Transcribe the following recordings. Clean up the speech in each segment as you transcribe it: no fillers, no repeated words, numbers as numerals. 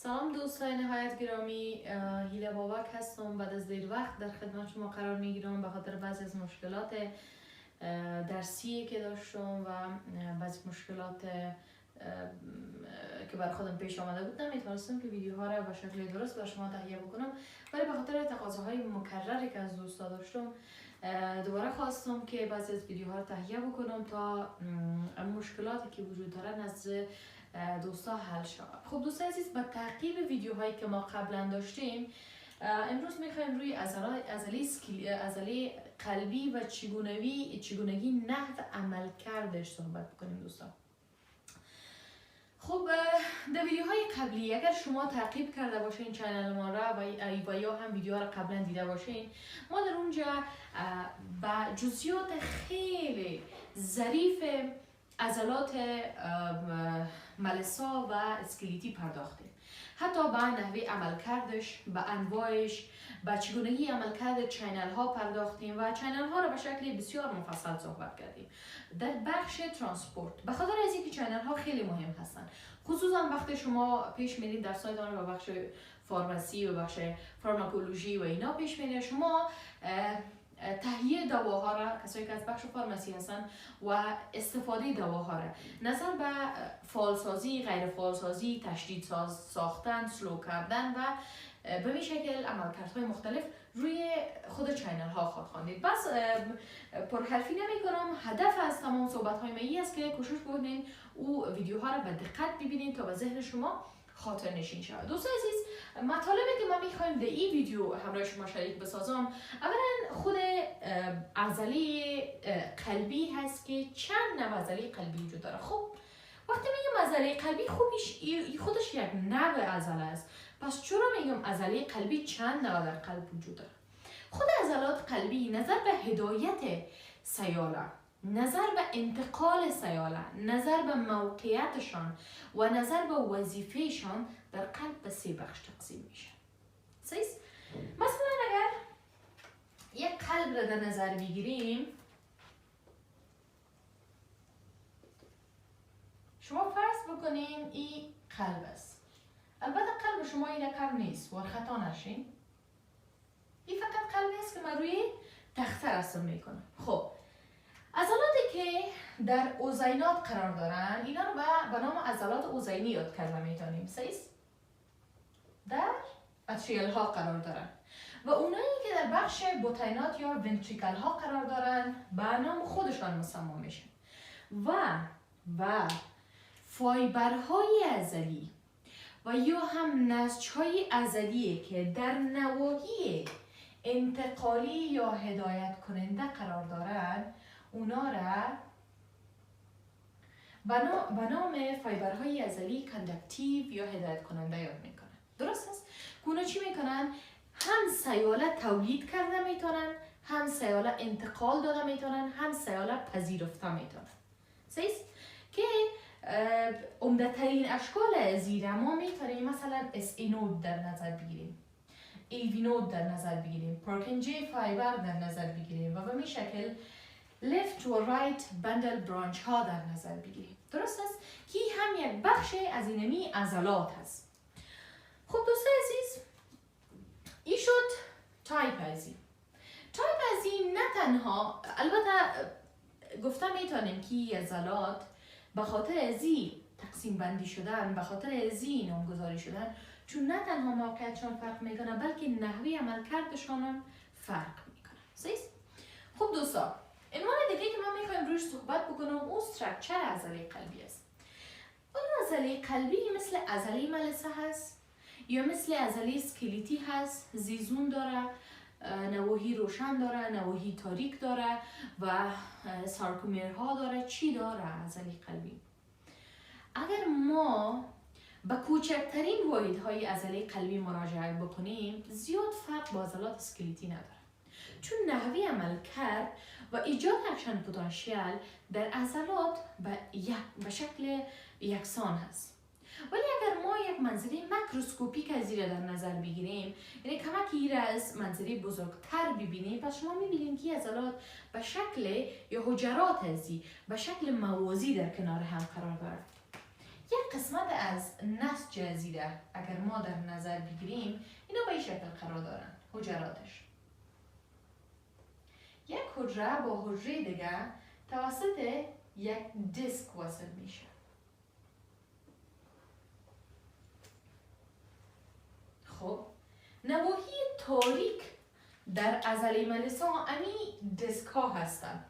سلام دوستان نهایت گرامی، هیله بابک هستم. بعد از دیر وقت در خدمت شما قرار میگیرم به خاطر بعضی از مشکلات درسی که داشتم و بعضی مشکلات که بر خودم پیش آمده بود نمیتونستم که ویدیوها را به شکل درست بر شما تهیه بکنم، ولی به خاطر تقاضاهای مکرری که از دوستا داشتم دوباره خواستم که بعضی از ویدیوها را تهیه بکنم تا مشکلاتی که وجود داره نزد دوستا حل شود. خب دوستان عزیز، به تعقیب ویدیوهایی که ما قبلا داشتیم، امروز میخوایم روی عضله قلبی و چگونگی نحو عمل کردش صحبت بکنیم دوستان. خب در ویدیوهای قبلی اگر شما تعقیب کرده باشین چینل ما را و یا هم ویدیوها را قبلا دیده باشین، ما در اونجا با جزئیات خیلی ظریف عضلات ملسا و اسکلیتی پرداختیم. حتی به نحوه عملکردش، به انواعش، به چگونگی عملکرد چینل ها پرداختیم و چینل ها را به شکل بسیار مفصل صحبت کردیم. در بخش ترانسپورت به خاطر از اینکه چینل ها خیلی مهم هستند، خصوصا وقتی شما پیش میرین در سایتان و بخش فارماسی و بخش فارماکولوژی و اینا پیش میرین، شما تهیه دواها را، کسایی که از بخش فارماسی هستن و استفاده دواها را، نظر به فعالسازی، غیر فعالسازی، تشدید ساختن، سلو کردن و به این شکل عملکردهای مختلف روی خود چینل ها خواهد خواندید. بس پرحرفی نمی کنم. هدف از تمام صحبت های من است که کوشش بکنین او ویدیوها را به دقت ببینید تا به ذهن شما خاطر نشین شود. دوستان عزیز، مطالبی که ما میخوایم در این ویدیو همراه شما شریک بسازم، اولا خود عضله قلبی هست که چند نوع عضله قلبی وجود داره. خب وقتی میگم عضله قلبی، خودش یک نوع عضله است. پس چرا میگم عضله قلبی چند نوع در قلب وجود داره؟ خود عضلات قلبی نظر به هدایت سیاله، نظر به انتقال سیاله، نظر به موقعیتشان و نظر به وظیفهشان در قلب به 3 بخش تقسیم میشه. مثلا اگر یک قلب را در نظر بگیریم، شما فرض بکنین این قلب است. البته قلب شما این قلب نیست و خطا نشین، این فقط قلب است که من روی تخته رسم میکنم. خب عضلاتی که در اوزینات قرار دارن، اینا رو به نام عضلات اوزینی یاد کرده میتونیم. در اتریال ها قرار دارن و اونایی که در بخش بوتینات یا ونتریکل ها قرار دارن به نام خودشان مسمى میشن. و فایبرهای عضلی و یا هم نسج‌های عضلی که در نواحی انتقالی یا هدایت کننده قرار دارن، اونا را به نام فایبرهای عضلی کاندکتیو یا هدایت کننده یاد میکنن. درست است؟ اونا چی میکنن؟ هم سیاله تولید کرده میتونن، هم سیاله انتقال داده میتونن، هم سیاله پذیرفته میتونن. که عمده‌ترین اشکال زیر ما میتونیم مثلا SE نود در نظر بگیریم، AV نود در نظر بگیریم، پارکنجی فایبر در نظر بگیریم و به این شکل left و right بندل برانچ ها در نظر بگیریم. درست است؟ که هم یک بخش از اینمی عضلات هست. خب دوستان عزیز، این شد تایپ ازی. نه تنها، البته گفته میتونیم که این عضلات به خاطر ازی تقسیم بندی شدن، به خاطر ازی نامگذاری شدن، چون نه تنها موقعیتشان فرق میکنه بلکه نحوه عملکردشان هم فرق میکنه. خب دوستان، عنوان دیگه که من میخوایم روش صحبت بکنم اون استراکچر عضله قلبی است. اون عضله قلبی مثل عضله ملسه هست یا مثل عضله اسکلیتی هست، زیزون داره، نواحی روشن داره، نواحی تاریک داره و سارکومرها داره. چی داره عضله قلبی؟ اگر ما به کوچکترین واحدهای عضله قلبی مراجعه بکنیم، زیاد فرق با عضلات اسکلیتی نداره، چون نحوه عملکرد و ایجاد اکشن پتانسیل در عضلات به شکل یکسان هست. ولی اگر ما یک منظره ماکروسکوپیک از این در نظر بگیریم، یعنی کمک این از منظره بزرگتر ببینیم، پس شما میبینید که عضلات به شکل یا حجرات ازی به شکل موازی در کنار هم قرار دارند. یک قسمت از نسج زیره اگر ما در نظر بگیریم اینا به این شکل قرار دارن حجراتش. یک حجره با حجره دیگه توسط یک دیسک وصل میشه. خب نواحی تاریک در عضله ملسا امی دیسک ها هستن.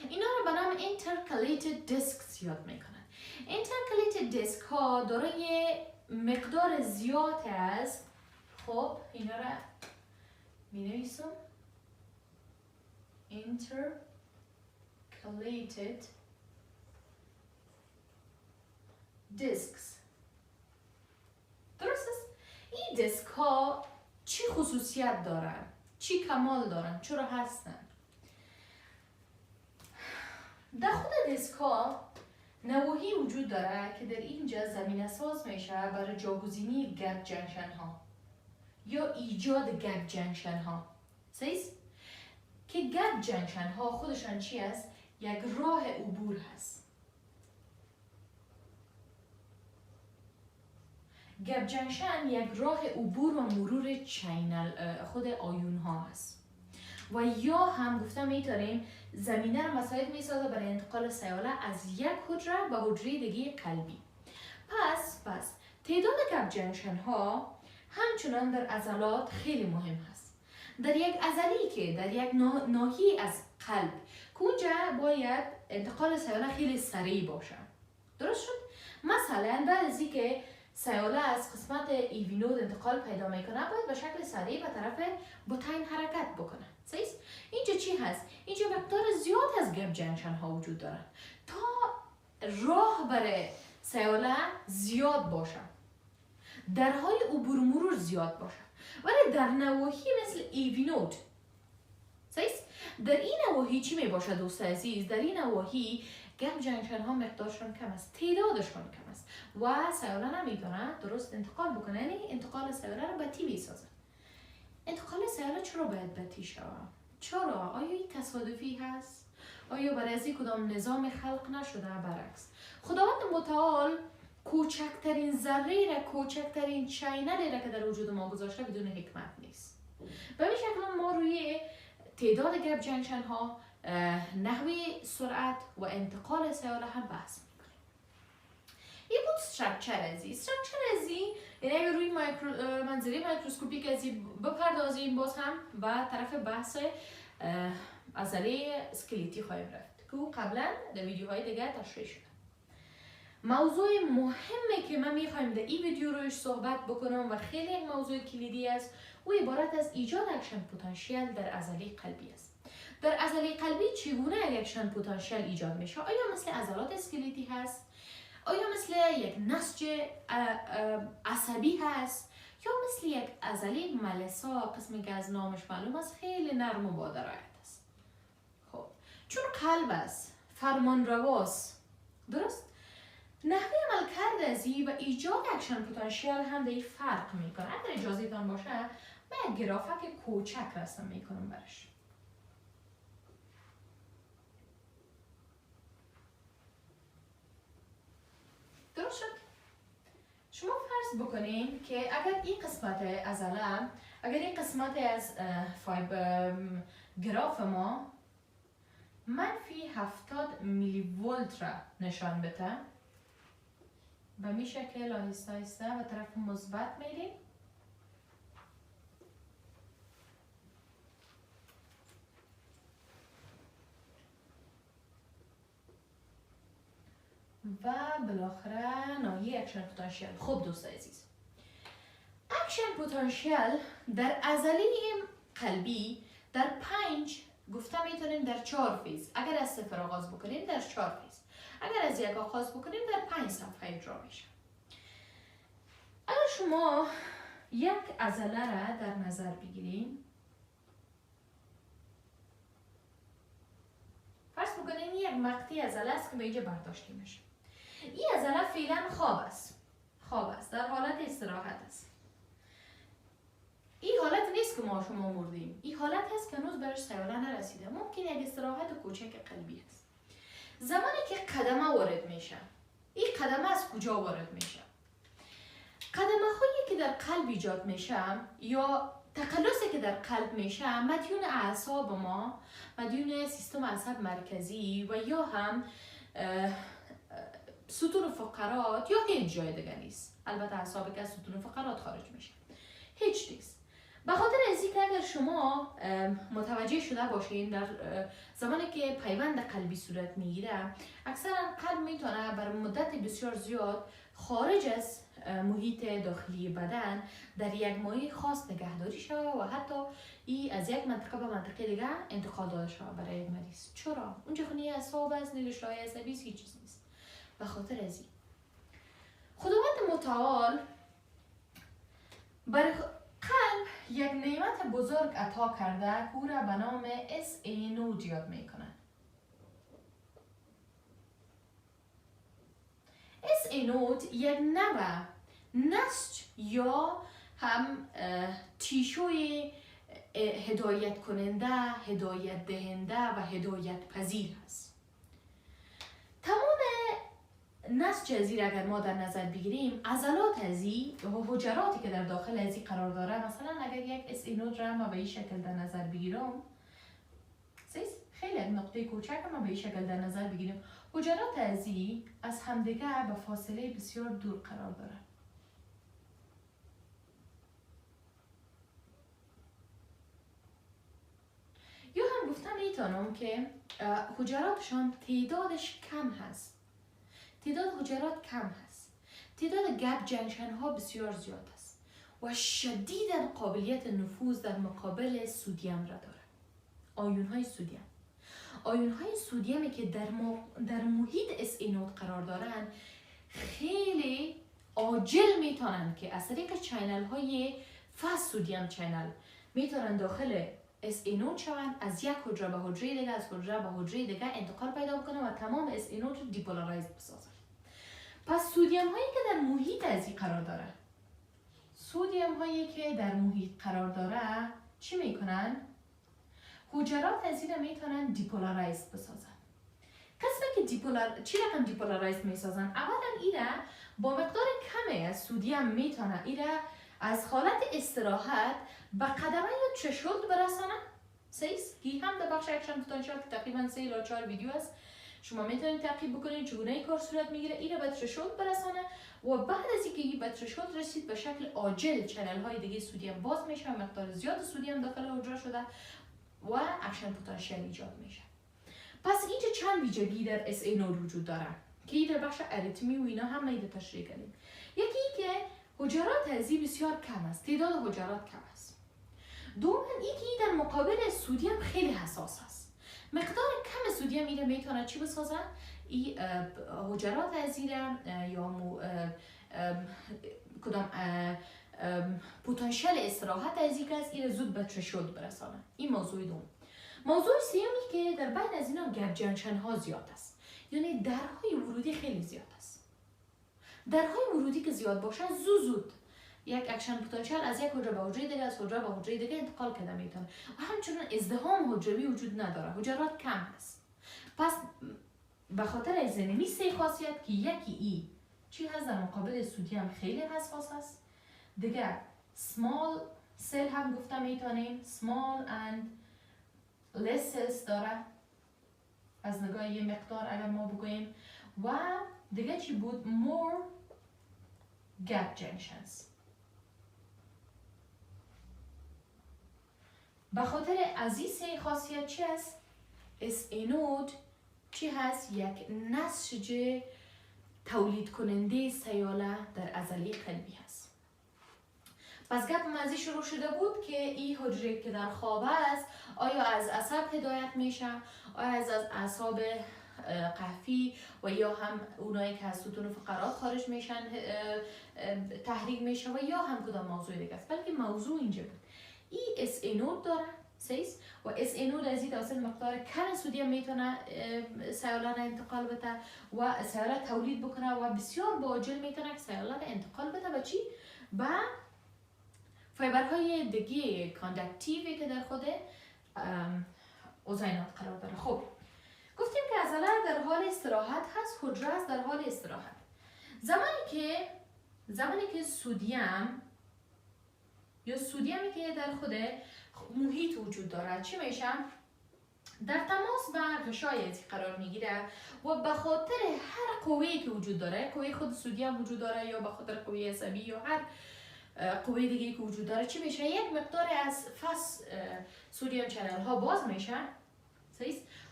اینا رو به نام intercalated discs یاد میکنن. intercalated disc ها دارای مقدار زیاد از، خب اینا را می نویسم intercalated discs. درست است؟ این دیسک ها چی خصوصیت دارن؟ چی کمال دارن؟ چرا هستن؟ در خود دیسک ها نواحی وجود داره که در اینجا زمینه ساز میشه برای جاگزینی گپ جنکشن ها یا ایجاد گپ جنکشن ها. سیست؟ که گپ جنکشن ها خودشان چی است؟ یک راه عبور هست. گپ جنکشن یک راه عبور و مرور چینل خود آیون ها هست و یا هم گفته میتونیم زمینه را مساعد میسازه برای انتقال سیاله از یک حجره به حجره دیگه قلبی. پس تعداد گپ جنکشن ها همچنان در عضلات خیلی مهم هست. در یک عضله که در یک ناحیه از قلب که اونجا باید انتقال سیاله خیلی سریع باشه. درست شد؟ مثلا بعد از اینکه سیاله از قسمت ایوی نود انتقال پیدا میکنه باید به شکل سریع به طرف بطین حرکت بکنه. صحیح؟ اینجا چی هست؟ اینجا مقدار زیاد از گپ جنکشن ها وجود دارن تا راه برای سیاله زیاد باشه، درهای عبور مرور زیاد باشه. ولی در نواحی مثل ایوی نود، صحیح؟ در این نواحی چی می باشه دوست عزیز؟ در این نواحی گپ جنکشن ها مقدارشون کم است، تعدادشون کم است و سیاله نمیتونه درست انتقال بکنه، یعنی انتقال سیاله رو به تی میسازه. انتقال سیاله چرا باید به تی شود؟ چرا؟ آیا این تصادفی هست؟ آیا برای از کدام نظام خلق نشده؟ برعکس خداوند متعال کوچکترین ذره را، کوچکترین چینلی را که در وجود ما گذاشته بدون حکمت نیست. به این شکل ما روی تعداد گپ جنکشن ها، نحوه سرعت و انتقال سیاله هم بحث میکنیم. این بود استراکچر ازی. استراکچر ازی یعنی اگر روی منظره میکروسکوپیک ازی بپردازیم باز هم به طرف بحث عضله اسکلیتی خواهیم رفت که او قبلا در ویدیوهای دیگه تشریح شده. موضوع مهمی که من میخوایم در این ویدیو روش صحبت بکنم و خیلی یک موضوع کلیدی است و عبارت از ایجاد اکشن پتانسیل در عضله قلبی است. در عضله قلبی چگونه یک اکشن پتانسیل ایجاد میشه؟ آیا مثل عضلات اسکلیتی هست؟ آیا مثل یک نسج عصبی هست؟ یا مثل یک عضله ملسا، قسمی که از نامش معلوم است خیلی نرم و با درایت است. خب چون قلب است، فرمان رواست، درست؟ نحوه عملکرد ازی و ایجاد اکشن پتانسیل هم در این فرق میکنه. اگر اجازه تان باشه من یک گرافک کوچک رسم میکنم برش. درست شد؟ شما فرض بکنین که اگر این قسمت عضله، اگر این قسمت از گراف ما منفی 70 میلی ولت را نشان بده، به می شکل آهسته آهسته به طرف مثبت میریم و بالاخره ناحیه اکشن پتانسیل. خب دوست عزیز، اکشن پتانسیل در عضله قلبی در 5 گفته میتونیم در 4 فیز، اگر از 0 آغاز بکنیم در 4 فیز، اگر از 1 آغاز بکنیم در 5 صفحه اجرا میشه. اگر شما یک عضله را در نظر بگیریم، فرض بکنیم یک مقطع عضله است که به اینجا برداشته میشه. این عضله فعلا خواب است، در حالت استراحت است. این حالت نیست که ما شما مردیم، این حالت هست که هنوز برش سیاله نرسیده، ممکن یک استراحت کوچک قلبی است. زمانی که قدمه وارد میشه، این قدمه از کجا وارد میشه؟ قدمه هایی که در قلب ایجاد میشه یا تقلصی که در قلب میشه مدیون اعصاب ما، مدیون سیستم عصب مرکزی و یا هم ستون فقرات یا هیچ جای دیگه نیست. البته اعصابی که از ستون فقرات خارج میشه هیچ نیست. به خاطر از اینکه اگر شما متوجه شده باشین در زمانی که پیوند قلبی صورت میگیره اکثرا قلب میتونه بر مدت بسیار زیاد خارج از محیط داخلی بدن در یک محیط خاص نگهداری شود و حتی ای از یک منطقه به منطقه دیگه انتقال داده شود برای یک مریض. چرا؟ اونجا خونی اعصاب است، نگشت‌های عصبی است، هیچ چیز نیست. به خاطر از این خداوند متعال برای قلب یک نعمت بزرگ عطا کرده که او را به نام SANO یاد میکنن. SANO یک نوع نسج یا هم تیشوی هدایت کننده، هدایت دهنده و هدایت پذیر هست. تمام نسج ازی را اگر ما در نظر بگیریم، عضلات ازی و حجراتی که در داخل ازی قرار داره، مثلا اگر یک SANO را ما به این شکل در نظر بگیرم، خیلی نقطه کوچک ما به این شکل در نظر بگیریم، حجرات ازی از همدیگه به فاصله بسیار دور قرار داره. یا هم گفتم میتونم که حجراتشان تعدادش کم هست. تعداد حجرات کم هست. تعداد گپ جنکشن ها بسیار زیاد است و شدیداً قابلیت نفوذ در مقابل سودیم را داره. آیون های سودیم. آیون های سودیمی که در محیط SANO قرار دارن خیلی عاجل میتونن که از طریق چینل های فاست سودیم چینل میتونن داخل SANO شون، از یک حجره به حجره دیگه، از حجره به حجره دیگه انتقال پیدا بکنه و تمام SANO رو دیپولارایز بسازن. پس سودیم هایی که در محیط ازی قرار داره، سودیم هایی که در محیط قرار داره چی میکنن؟ حجرات ازی رو میتونن دیپولارایز بسازن. کسی که چی رقم دیپولارایز میسازن؟ اولا ایره با مقدار کمی از سودیم میتونه ایره از حالت استراحت به قدمه یا ترشولد برسانه. سیست که هم در بخش اکشن پتانسیل که تقریبا 3 الی 4 ویدیو است، شما میتونید تعقیب بکنید چگونه این کار صورت میگیره. ایره به ترشولد برسانه و بعد از اینکه به ترشولد رسید به شکل عاجل چنل های دیگه سودیم باز میشه، مقدار زیاد سودیم داخل حجره شده و اکشن پتانسیل ایجاد میشه. پس اینجا چند ویژگی در SANO وجود داره که این در بخش اریتمی و اینا هم میده تشریح کردیم. یکی که حجرات ازی بسیار کم است، تعداد حجرات کم است. دوم اینکه در مقابل سودیم خیلی حساس است. مقدار کم سودیم اینا میتونه چی بسازن؟ این حجرات ازی یا کدام پتانسیل استراحت ازی که از این زود به ترشولد برسانه. این موضوع دوم. موضوع سومی که در بین از اینا گپ جنکشن ها زیاد است، یعنی درهای ورودی خیلی زیاد است. درهای ورودی که زیاد باشه زود یک اکشن پتانسیل از یک حجره به حجره دیگه، از حجره به حجره دیگه انتقال کرده میتونه و همچنین ازدحام حجروی وجود نداره، حجرات کم هست. پس به خاطر از این سه خاصیت که یکی ای چی هست در مقابل سودیم خیلی حساس است، دیگه small cell هم گفته میتونیم small and less cells داره از نگاه یه مقدار اگر ما بگوییم، و دیگه چی بود؟ more gap junctions. به خاطر از این سه خاصیت چی هست؟ SANO چی هست؟ یک نسج تولید کننده سیاله در عضله قلبی هست. پس گپ مزی شروع شده بود که این حجره که در خواب است آیا از عصب هدایت میشه، آیا از اعصاب قفی و یا هم اونایی که از ستون فقرات خارج میشن تحریک میشه و یا هم کدام موضوع دیگه است. بلکه موضوع اینجا بود این SANO داره سیس و SANO از این توسط مقدار کم سودیم میتونه سیاله را انتقال بده و سیاله تولید بکنه و بسیار با عاجل میتونه که سیاله را انتقال بده و چی؟ با فایبرهای دیگه کاندکتیوی که در خود اوزینات قرار داره. خب گفتیم که عضله در حال استراحت هست، حجره است در حال استراحت. زمانی که سودیم یا سودیمی که در خود محیط وجود دارد چی میشه؟ در تماس با غشای قرار میگیره و به خاطر هر قوه‌ای که وجود داره، قوه خود سودیم وجود داره یا به خاطر قوه عصبی یا هر قوه دیگه که وجود داره چی میشه؟ یک مقدار از سودیم چنل ها باز میشه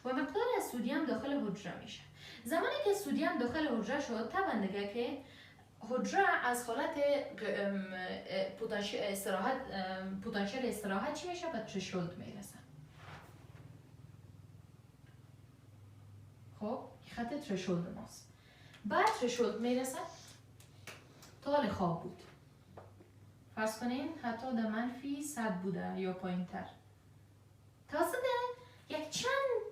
و مقدار از سودیم داخل حجره میشه. زمانی که سودیم داخل حجره شد طبعا دیگه که حجره از حالت پتانسیل استراحت چی میشه؟ به ترشولد میرسه. خب خط ترشولد ماست. بعد ترشولد میرسه تا حال خواب بود. فرض کنین حتی در منفی 100 بوده یا پایین تر. توسط یک چند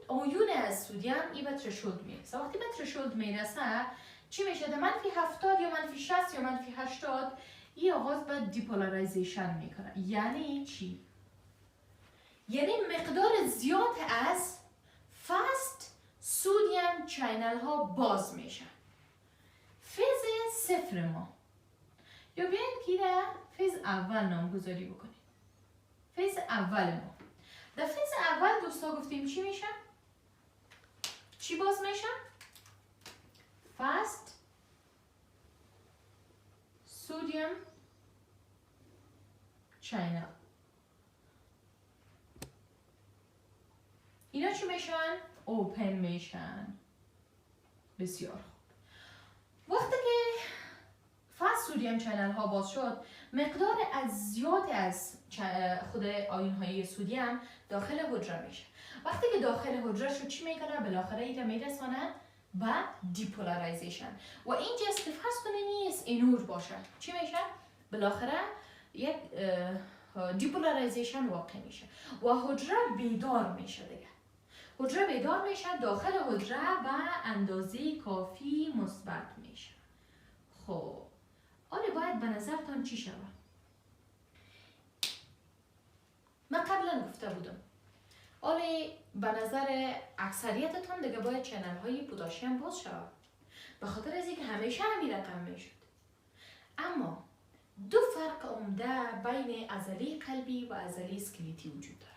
آیون از سودیم این به ترشولد میرسه. وقتی به ترشولد میرسه چی میشه؟ در منفی 70 یا منفی 60 یا منفی 80 این آغاز به دیپولارایزیشن میکنه. یعنی چی؟ یعنی مقدار زیاد از فاست سودیم چینل ها باز میشه. فیز صفر ما یا بیاین که در فیز اول نامگذاری بکنیم. فیز اول ما در فیز اول دوستا گفتیم چی میشه؟ چی باز میشه؟ فاست سودیم چینل. اینا چی میشن؟ اوپن میشن. بسیار خوب. وقتی که فاست سودیم چینل ها باز شد مقدار از زیاد از خود آیون های سودیم داخل حجره میشه. وقتی که داخل حجره شد چی میکنه؟ بالاخره اینا میرسانه به دیپولارایزیشن و اینجا فرض کنین نیست اینور باشه چی میشه؟ بالاخره یک دیپولارایزیشن واقع میشه و حجره بیدار میشه دیگه. حجره بیدار میشه، داخل حجره به اندازه کافی مثبت میشه. خب حالا باید به نظرتان چی شود؟ من قبلا گفته بودم حالا به نظر اکثریتتان دیگه باید چنل های پتاسیم باز شود به خاطر از اینکه همیشه همین رقم میشد. اما دو فرق عمده بین عضله قلبی و عضله اسکلیتی وجود داره.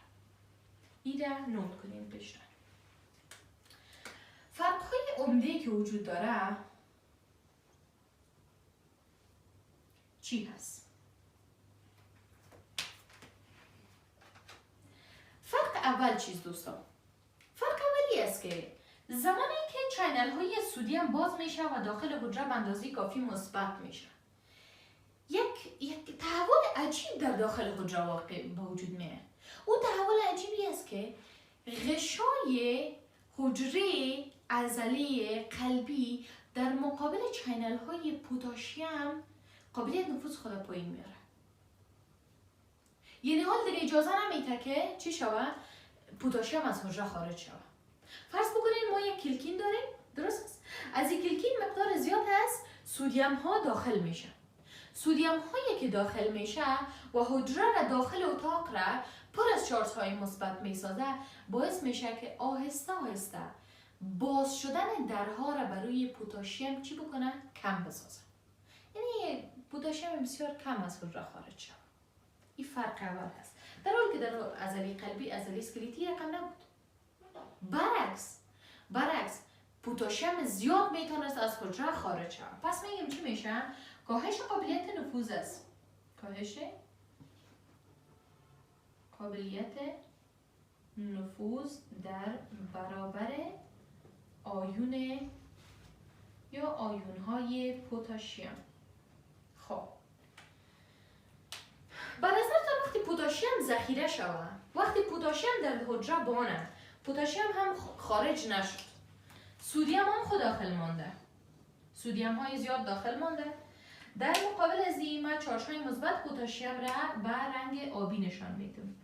این را نوت کنین پیش. فرق های عمده که وجود داره چی هست؟ فرق اول چیز دوستان، فرق اولی است که زمانی که چینل های سودیم باز میشه و داخل حجره به اندازه کافی مثبت میشه یک تحول عجیب در داخل حجره واقع به وجود میاد. اون تحول عجیبی است که غشای حجره عضله قلبی در مقابل چینل های پتاسیم قابلیت نفوذ خود پایین میاره. یعنی حال دیگه اجازه نمیده که چی شود؟ پتاسیم از حجره خارج شود. فرض بکنید ما یک کلکین داریم، درست است؟ از این کلکین مقدار زیاد از سودیم ها داخل میشه. سودیم هایی که داخل میشه و حجره را داخل اتاق را پر از چارج های مثبت میسازه باعث میشه که آهسته آهسته باز شدن درها را برای پتاسیم چی بکنه؟ کم بسازه. یعنی پتاسیم بسیار کم از حجره خارج شود. این فرق اول هست. در حالی که در عضله قلبی عضله اسکلیتی رقم نبود. برعکس پتاسیم زیاد میتونست از حجره خارج شود. پس میگیم چی میشه؟ کاهش قابلیت نفوذ است. کاهش قابلیت نفوذ در برابر آیون یا آیون‌های پتاسیم. خب به نظرتان وقتی پتاسیم ذخیره شود، وقتی پتاسیم در حجره بانه، پتاسیم هم خارج نشد، سودیم هم خود داخل مانده، سودیم های زیاد داخل مانده، در مقابل از این ما چارج های مثبت پتاسیم را به رنگ آبی نشان میدم.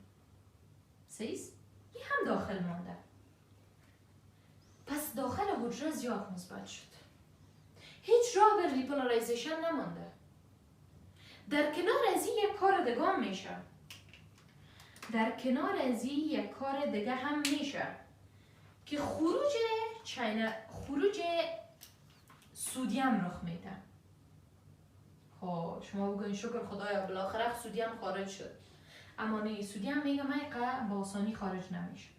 سیست؟ این هم داخل مانده. پس داخل حجره زیاد مثبت شد. هیچ راه به ریپولارایزیشن نمانده. در کنار از این یک کار دیگه هم میشه. در کنار از این یک کار دیگه هم میشه که خروج سودیم رخ میده. خب شما بگوین شکر خدایا بالاخره سودیم خارج شد. اما نه، سودیم میگه من با آسانی خارج نمیشه.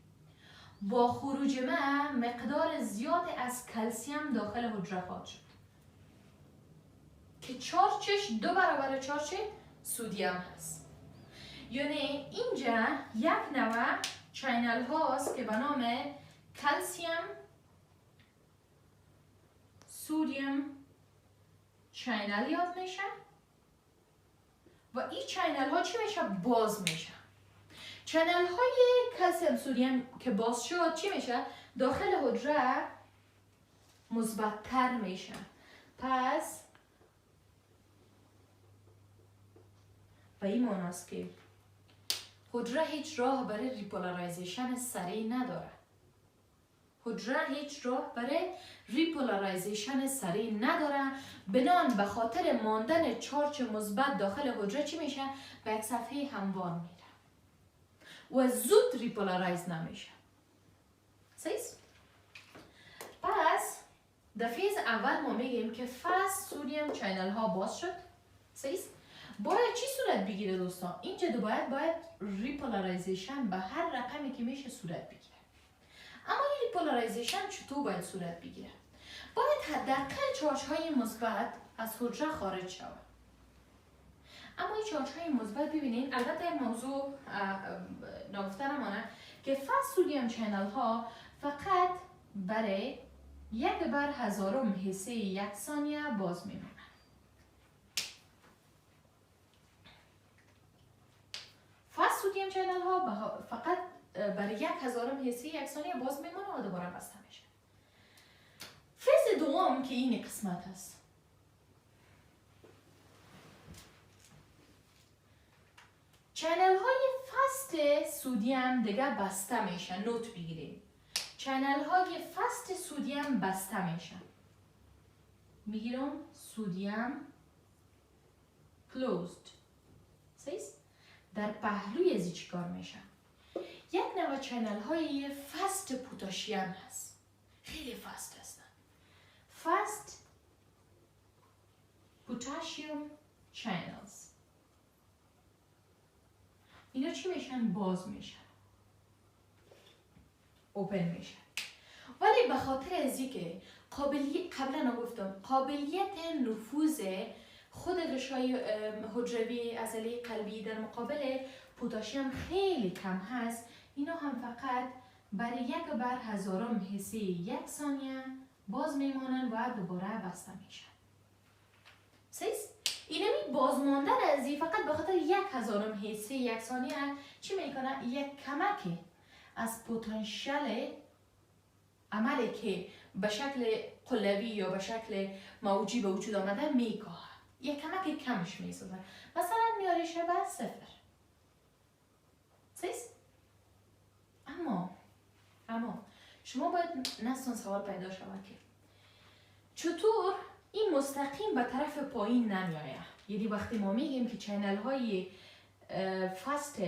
با خروج من مقدار زیاد از کلسیم داخل حجره خواهد شد که چارجش 2 برابر چارج سودیم هست. یعنی اینجا یک نوع چینل هاست که به نام کلسیم سودیم چینل یاد میشه و این چینل ها چی میشه؟ باز میشه. چینل های کلسیم سودیم که باز شد چی میشه؟ داخل حجره مثبت‌تر میشه. پس و این معناست که حجره هیچ راه برای ریپولارایزیشن سریع نداره. حجره هیچ راه برای ریپولارایزیشن سریع نداره. بنان به خاطر ماندن چارج مثبت داخل حجره چی میشه؟ به یک صفحه هموار میره و زود ریپولارایز نمیشه. سیست؟ پس در فیز اول ما میگیم که فاست سودیم چینل ها باز شد. سیست؟ باید چی صورت بگیره دوستان؟ اینجا باید ریپولارایزیشن به هر رقمی که میشه صورت بگیره. اما این ریپولارایزیشن چطور باید صورت بگیره؟ باید حداقل چارج های مثبت از حجره خارج شود. اما این چارج های مثبت ببینید، البته این موضوع نگفته نمانه که فاست سودیم چینل ها فقط برای 1/1000 حصه یک ثانیه باز میمونه. فاست سودیم چینل ها فقط برای 1000 حصه یک ثانیه باز میمونه و دوباره بسته میشه. فیز دوم که این قسمت است. چینل های فاست سودیم دیگه بسته میشن. نوت بگیریم. چینل های فاست سودیم بسته میشن. میگیرم سودیم closed. سیست؟ در پهلوی ازی چی کار میشه؟ یک نوع چینل های فاست پوتاشیم هست. خیلی فاست هستن. فاست پوتاشیم چینلز. اینا چی میشن؟ باز میشن. اوپن میشن. ولی به خاطر ازی که قبلا گفتم قابلیت نفوذ خود غشای حجروی عضله قلبی در مقابل پوتاشیم خیلی کم هست، اینا هم فقط برای 1/1000 حصه یک ثانیه باز میمانن و دوباره بسته میشن. سیست؟ اینمی بازماندن ازی فقط به خاطر 1000 حصه یک ثانیه چی میکنه؟ یک کمکی از پتانسیل عملی که به شکل قلبی یا به شکل موجی به وجود آمده میکاهه. یک کمک کمش میسازه. مثلا میاریشه به 0. سیست؟ اما شما باید نستون سوال پیدا شود که چطور این مستقیم به طرف پایین نمیایه؟ یعنی وقتی ما میگیم که چینل های فاست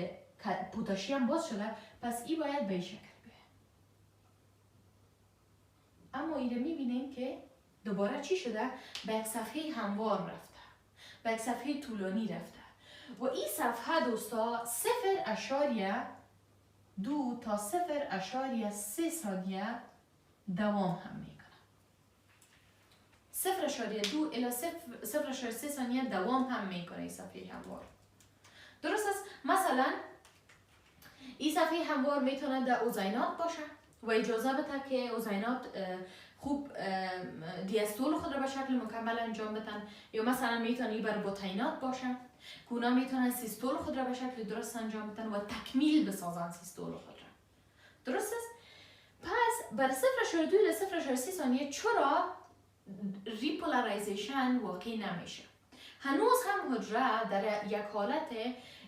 پوتاشیم باز شده، پس این باید به این شکل بیاید. اما اینو میبینیم که دوباره چی شده؟ به یک صفحه هموار رفته، به یک صفحه طولانی رفته و این صفحه دوستا 0.2 تا 0.3 ثانیه دوام هم میکنه. 0.2 الی 0.3 ثانیه دوام هم میکنه این صفحه هموار. درست است؟ مثلا این صفحه هموار میتونه در اوزینات باشه و اجازه بده که اوزینات خوب دیاستول خود را به شکل مکمل انجام بدن، یا مثلا میتونه بر بطینات باشه که اونا میتونن سیستول خود را به شکل درست انجام بدن و تکمیل بسازن سیستول خود را. درست است؟ پس بر 0.2 الی 0.3 ثانیه چرا ریپولارایزیشن واقعی نمیشه؟ هنوز هم حجره در یک حالت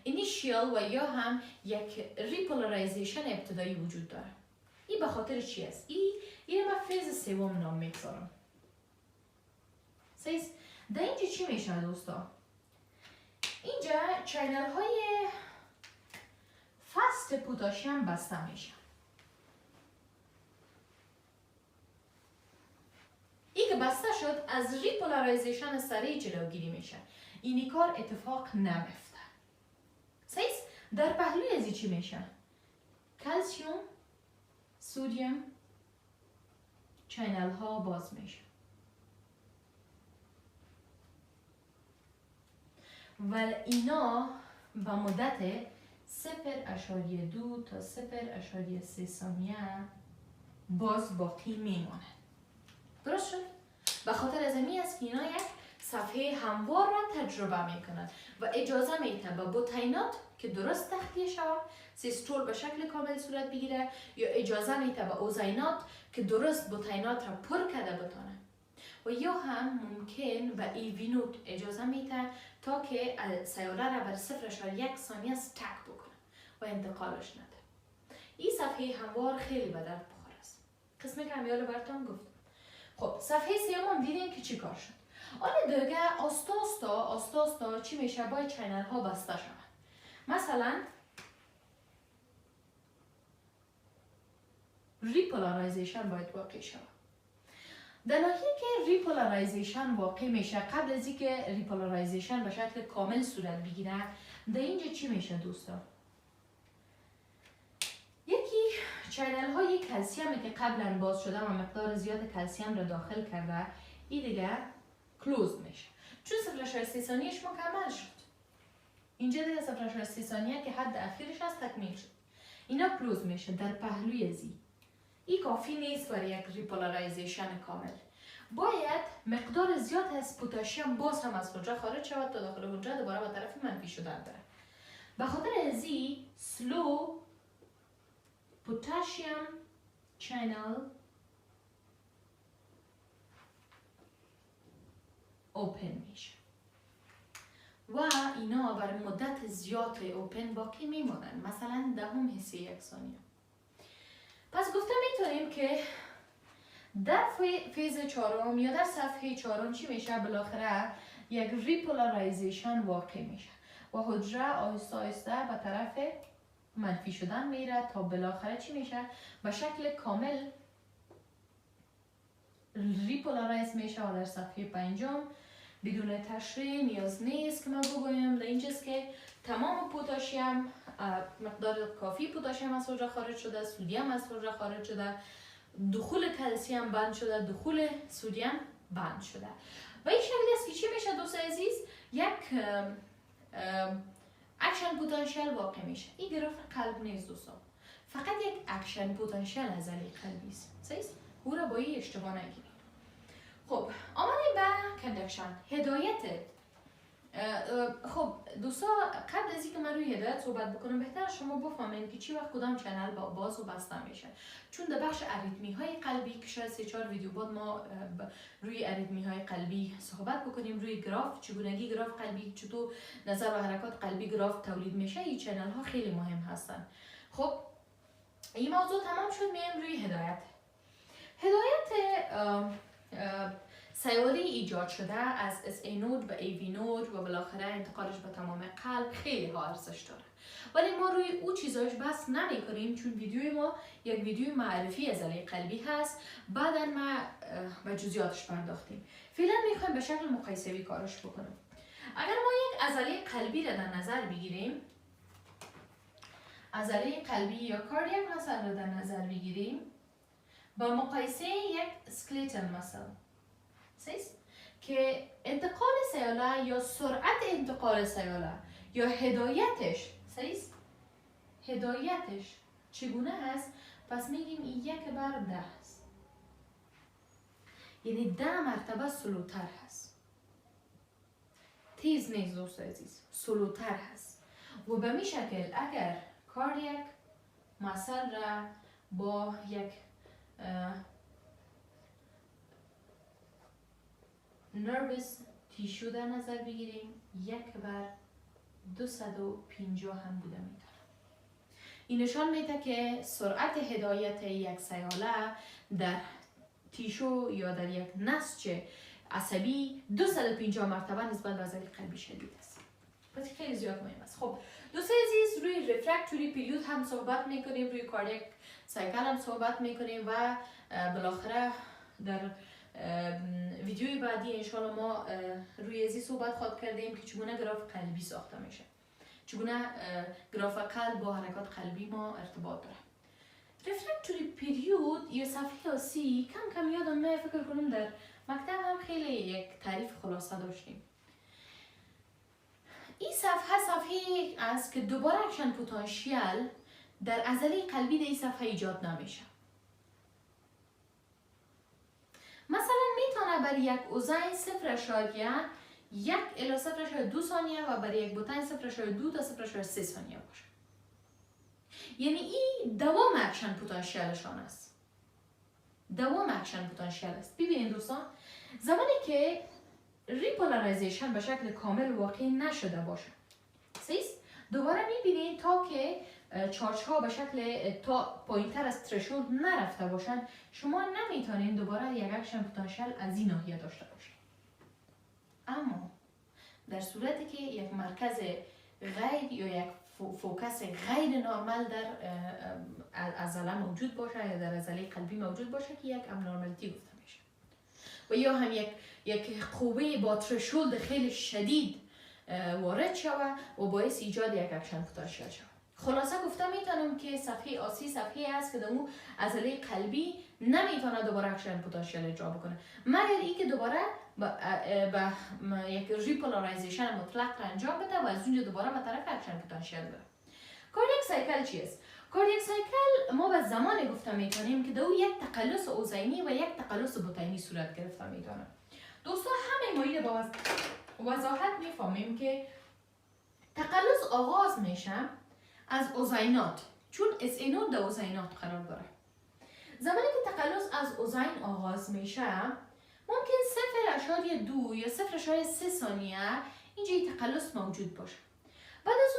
اینیشیال و یا هم یک ریپولارایزیشن ابتدایی وجود داره. این به خاطر چی است؟ این ما فیز سوم نام میگذارم. سیست؟ در اینجا چی میشه دوستا؟ اینجا چینل های فاست پوتاشیم بسته میشه. این که بسته شد از ریپولارایزیشن سریع جلوگیری میشه. این کار اتفاق نمیفته. صحیح؟ در پهلوی ازی چی میشه؟ کلسیوم، سودیم، چینل ها باز میشه و اینا به مدت 0.2 تا 0.3 ثانیه باز باقی میمانه. درست شد؟ به خاطر از این است که اینا یک صفحه هموار را تجربه میکنن و اجازه میده به بطینات که درست تخلیه شود، سیستول به شکل کامل صورت بگیره، یا اجازه میده به اوزینات که درست بطینات را پر کرده بتونه، و یا هم ممکن به ایوینوت اجازه میده تا که سیاره را بر 0.1 ثانیه استک بکنه و انتقالش نده. این صفحه هموار خیلی به درد بخور است. قسمی که همیاله براتون گفتم. خب صفحه سیام هم دیدیم که چی کار شد. حالا دیگه آستا چی میشه؟ باید چینل ها بسته شود. مثلا ریپولارایزیشن باید واقع شود. در ناحیه که ریپولارایزیشن واقع میشه، قبل از اینکه ریپولارایزیشن به شکل کامل صورت بگیره، در اینجا چی میشه دوستان؟ یکی چینل های کلسیم که قبلا باز شده و مقدار زیاد کلسیم را داخل کرده، این دیگه کلوز میشه. چون 0.3 ثانیهش مکمل شد. اینجا دیگه 0.3 ثانیه که حد اخیرش از تکمیل شد. اینا کلوز میشه در پهلوی زی. این کافی نیست برای یک ریپولارایزیشن کامل. باید مقدار زیاد از پتاسیم باز هم از حجره خارج شود تا داخل حجره دوباره به طرف منفی شدن بره. به خاطر ازی سلو پتاسیم چینل اوپن میشه و اینا برای مدت زیاد اوپن باقی میمونن، مثلا 10 حصه 1 ثانیه. پس گفته میتونیم که در فیز چهارم یا در صفحه چهارم چی میشه؟ بالاخره یک ریپولارایزیشن واقع میشه و حجره آهسته آهسته به طرف منفی شدن میره تا بالاخره چی میشه؟ به شکل کامل ریپولارایز میشه و در صفحه پنجم بدون تشریح نیاز نیست که من بگویم در اینجاست که تمام پتاسیم، مقدار کافی پتاسیم از حجره خارج شده، سودیم از حجره خارج شده، دخول کلسیم بند شده، دخول سودیم بند شده و این شکلی است که چی میشه دوست عزیز؟ یک اکشن پتانسیل واقع میشه. این گراف قلب نیست دوستان، فقط یک اکشن پتانسیل عضله قلبی است. صحیح؟ او را با این اشتباه نگیرید. خب آمدیم به کندکشن، هدایت. خب دوستا، قبل از اینکه من روی هدایت صحبت بکنم بهتر شما بفهمید که چی وقت کدام چنل باز و بسته میشه. چون در بخش اریتمی های قلبی که شاید 3-4 ویدیو بعد ما روی اریتمی های قلبی صحبت بکنیم، روی گراف چگونگی گراف قلبی چطور نظر و حرکات قلبی گراف تولید میشه، این چنل ها خیلی مهم هستن. خب این موضوع تمام شد، میایم روی هدایت. سیاله ایجاد شده از SA نود به AV نود و بالاخره انتقالش به تمام قلب خیلی ها ارزش داره، ولی ما روی او چیزاش بس نمی کنیم چون ویدیوی ما یک ویدیوی معرفی عضله قلبی هست. بعدا ما به جزئیاتش پرداختیم. فعلا میخوایم به شکل مقایسه‌ای کارش بکنیم. اگر ما یک عضله قلبی را در نظر بگیریم، عضله قلبی یا کاردیاک مسل را در نظر بگیریم با مقایسه یک اسکلتال مسل، که انتقال سیاله یا سرعت انتقال سیاله یا هدایتش، هدایتش چگونه هست؟ پس میگیم این 1/10 هست، یعنی 10 مرتبه سلوتر هست. تیز نیست دوست عزیز، سلوتر هست. و به می شکل اگر کاردیاک مسل را با یک نروس تیشو در نظر بگیریم 1/250 هم بوده میتونه. این نشان میده که سرعت هدایت یک سیاله در تیشو یا در یک نسج عصبی 250 مرتبه نسبت به عضله قلبی شدید است. پس خیلی زیاد مهم است. خب دوست عزیز، روی رفرکتوری پیریود هم صحبت میکنیم، روی کاردیاک سایکل هم صحبت میکنیم و بالاخره در ویدیوی بعدی انشالله ما روی ازی صحبت خواهد کردیم که چگونه گراف قلبی ساخته میشه، چگونه گراف قلب با حرکات قلبی ما ارتباط داره. رفرکتوری پیریود یا صفحه آسی کم کم یادم نه، فکر کنم در مکتب هم خیلی یک تعریف خلاصه داشتیم. این صفحه است که دوباره اکشن پتانسیل در عضله قلبی در این صفحه ایجاد نمیشه. مثلا میتونه برای یک اوزین 0.1 الی 0.2 ثانیه و برای یک بوتین 0.2 تا 0.3 ثانیه باشه. یعنی این دوام اکشن پتانسیلشان است. دوام اکشن پتانسیل است. ببینید دوستان، زمانی که ریپولارایزیشن به شکل کامل واقع نشده باشه، دوباره میبینید تا که چارج ها به شکل تا پایینتر از ترشولد نرفته باشن، شما نمیتونید دوباره یک اکشن پتانسیل از این ناحیه داشته باشید. اما در صورتی که یک مرکز غیر یا یک فوکس غیر نرمال در عضله موجود باشه یا در عضله قلبی موجود باشه که یک ابنورمالیتی گفته میشه، و یا هم یک قوه با ترشولد خیلی شدید وارد شوه و باعث ایجاد یک اکشن پتانسیل شوه. خلاصه گفته میتونم که صفحه آسی صفحه است که دمو عضله قلبی نمیتونه دوباره اکشن پتانسیل اجرا بکنه مگر اینکه دوباره با یک ریپولارایزیشن مطلق را انجام بده و از اونجا دوباره به طرف اکشن پتانسیل بره. کاردیاک سایکل چیست؟ کاردیاک سایکل ما به زمان گفته میتونیم که دو یک تقلص اوزینی و یک تقلص بطینی صورت گرفته میتونه. دوستان همه ما با وضاحت میفهمیم که تقلص آغاز میشه از اوزینات، چون اس اینود در اوزینات قرار داره. زمانی که تقلص از اوزین آغاز میشه ممکن 0.2 یا 0.3 ثانیه اینجا تقلص موجود باشه. بعد از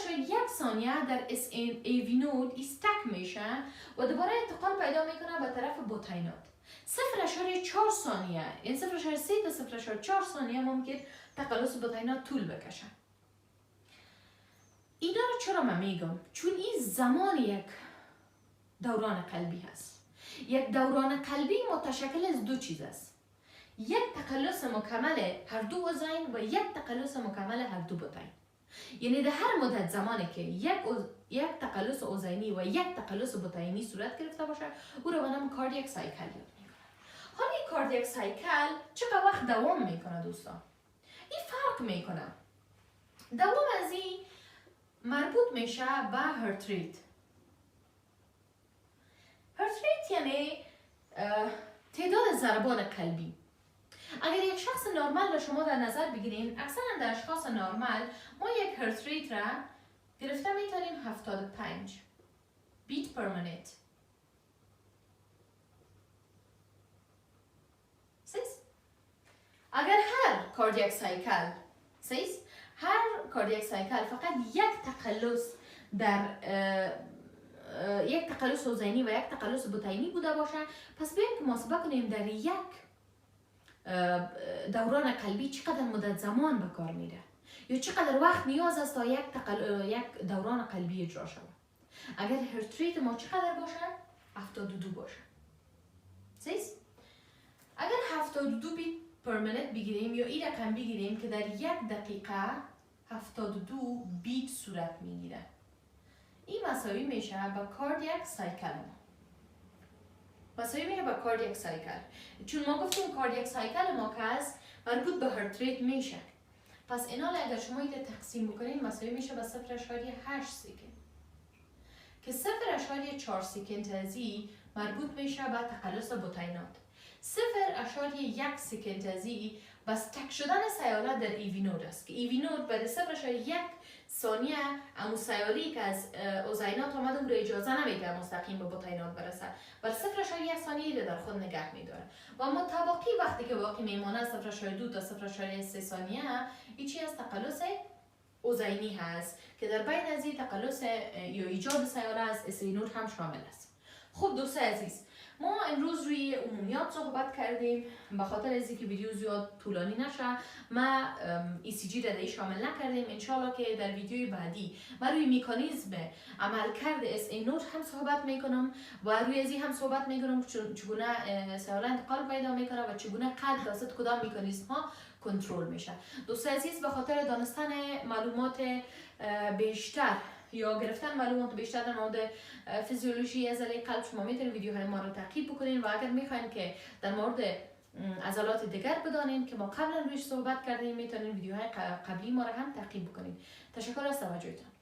اون 0.1 ثانیه در اس ایوی نود استک میشه و دوباره انتقال پیدا میکنه به طرف بوتینات. 0.4 ثانیه یعنی 0.3 تا 0.4 ثانیه ممکن تقلص بوتینات طول بکشه. اینا رو چرا من میگم؟ چون این زمان یک دوران قلبی هست. یک دوران قلبی متشکل از دو چیز است. یک تقلص مکمل هر دو اوزین و یک تقلص مکمل هر دو بوتین. یعنی در هر مدت زمانی که یک تقلص اوزینی و یک تقلص بوتینی صورت گرفته باشه، او رو به نام کاردیاک سایکل یاد میکنه. حالا این کاردیاک سایکل چقدر وقت دوام میکنه دوستان؟ این فرق میکنه. دوام از این مربوط میشه به هارت ریت. هارت ریت یعنی تعداد ضربان قلبی. اگر یک شخص نرمال را شما در نظر بگیرین، اکثرا در اشخاص نرمال ما یک هارت ریت را گرفته میتونیم 75 بیت پر منیت. اگر هر کاردیاک سایکل فقط یک تقلص در یک تقلص اوزینی و یک تقلص بوتینی بوده باشه، پس بیایم که محاسبه کنیم در یک دوران قلبی چقدر مدت زمان به کار میره یا چقدر وقت نیاز است تا یک دوران قلبی اجرا شود. اگر هارت ریت ما چقدر باشه؟ 72 باشه. اگر 72 بیت پر منیت بگیریم یا این رقم بگیریم که در یک دقیقه 72 بیت صورت میگیره، این مساوی میشه با کاردیاک سایکل چون ما گفتیم کاردیاک سایکل ما که است مربوط به هارت ریت میشه. پس اینا اگر شما اینو تقسیم بکنید مساوی میشه با 0.8 سکند که 0.4 سکند از این مربوط میشه به تقلص بوتینات. 0.1 سکند از این بس تک شدن سیاله در ایوی نود است که ایوی نود بعد 0.1 ثانیه امو سیالی که از اوزینات آمده او را اجازه نمیده مستقیم به بوتینات برسه، بل 0.1 ثانیه را در خود نگه میداره و متباقی وقتی که باقی میمانه 0.2 تا 0.3 ثانیه این چی از تقلص اوزینی هست که در بین از این تقلص یا ایجاد سیاله از اس نود هم شامل است. خب دوستان عزیز، ما امروز روی عمومیات صحبت کردیم. به خاطر از اینکه ویدیو زیاد طولانی نشه ما ECG را شامل نکردیم. انشالله که در ویدیوی بعدی ما روی مکانیزم عملکرد SA نوت هم صحبت میکنم و روی ازی هم صحبت میکنم چگونه سیاره قلب پیدا میکنه و چگونه قلب توسط کدام مکانیزم ها کنترل میشه. دوست عزیز، به خاطر دانستن معلومات بیشتر یا گرفتن معلومات بیشتر در مورد فیزیولوژی عضله قلب شما میتونید ویدیوهای ما رو تعقیب بکنین و اگر میخواین که در مورد عضلات دیگر بدانین که ما قبلا رویش صحبت کردیم میتونین ویدیوهای قبلی ما رو هم تعقیب بکنین. تشکر از توجهتان.